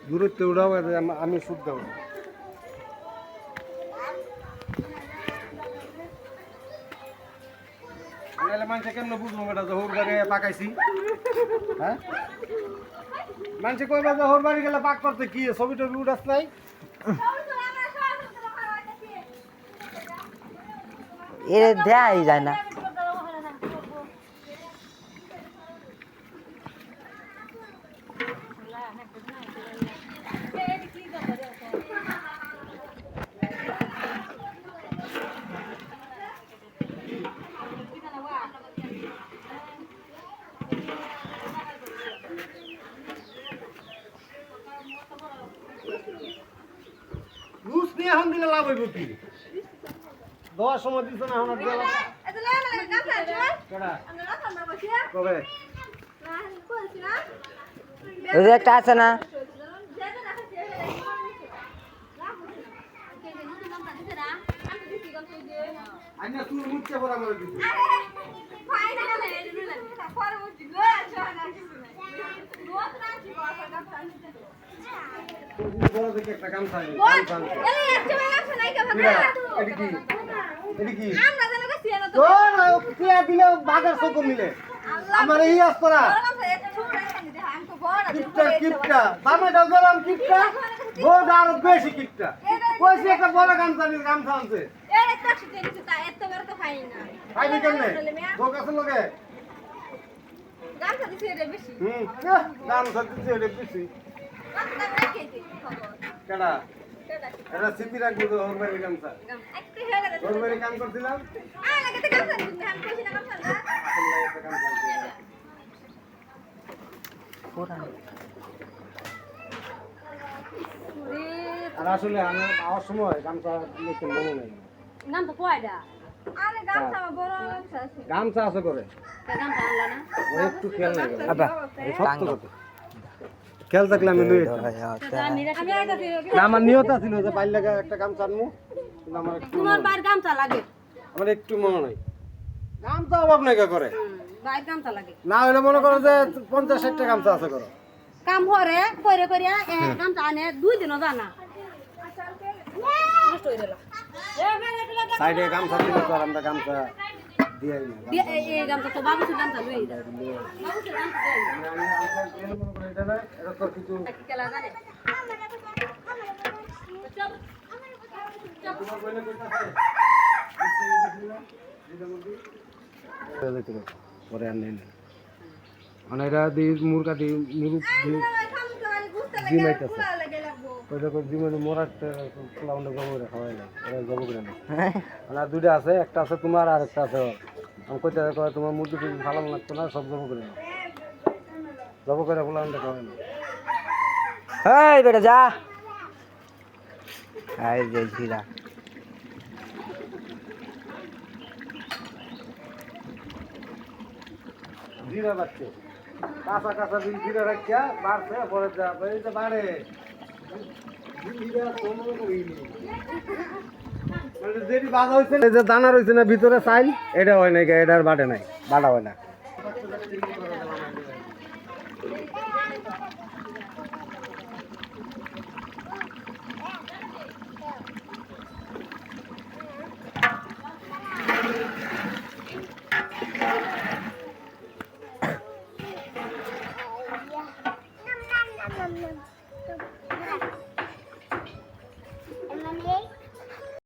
দূরত্বে উড়াও আমি সুদ দেবো মানুষে কেমন বুঝবো বেটা জহুর বাড়ি পাকাইছি হ্যাঁ মানুষে কইবা জহুর বাড়ি গেলে পাক করতে কি ছবি টবি উঠাস নাই এর দেয়াই যায় না লুজ নিয়ে এখন দিলে লাভ হইব কি দেওয়ার সময় দিছ না এখন কবে ওই যে একটা আছে না আইনা তুই মুচ্ছে পড়া করে দিবি বড় দেখে একটা কাম থাকে এটি কি এটি কি দিলে বাজার সব মিলে আমার এই আস্তরা কিপটা কিপটা দামে দাও গরম কিপটা গোদ আরো বেশি কিপটা কইছে একটা বড় গামছা আনছে খাইবি কেমনে লোক আছে লোকে গামছা দিছে এটা বেশি গামছা দিছে এটা বেশি কেডা এটা সিপি রাখবো তো হরবারি গামছা হরবারি কাম করছিলাম আর আসলে আমি আওয়ার সময় গামছা নিতে মনে নেই গামছা আছে করে একটু খেয়াল নাই খেয়াল থাকলে আমি লই আমার নিয়ত ছিল যে বাইর লাগা একটা গামছা আনমু কিন্তু আমার তোমার বাইর গামছা লাগে আমার একটু মনে নাই গামছা অভাব নাই করে বাইর গামছা লাগে না হলে মনে করো যে 50-60টা গামছা আছে করো কাম করে করে করে গামছা আনে 2 দিনও জানা নষ্ট হয়ে গেল সাইডে গামছা দিল তো আর আমরা গামছা দিয়াই না এই গামছা তো বাবুর গামছা লই যা বাবুর গামছা এটা তো কিছু কি খেলা জানে পরে আর নেই মানে এটা দিয়ে মুরগা দিয়ে মুরুখ জিমাইতেছে ওইটা করে জিমাইলে মোরাতে লাউন্ডে গবরে খাওয়াই না এটা গব করে না মানে দুইটা আছে একটা আছে তোমার আর একটা আছে আমি কইতে কয় তোমার মুরগি টুরগি ভালো লাগতো না সব গব করে না গব করে লাউন্ডে খাওয়াই না এই বেটা যা এই যে জিরা জিরা বাচ্চা কাঁচা কাঁচা দিন জিরা রাখিয়া বাড়ছে পরে যা এই যে বাড়ে যেটি বাঁধা হয়েছে এই যে দানা রয়েছে না ভিতরে চাইল এটা হয় নাই এটার বাটে নাই বাটা হয় না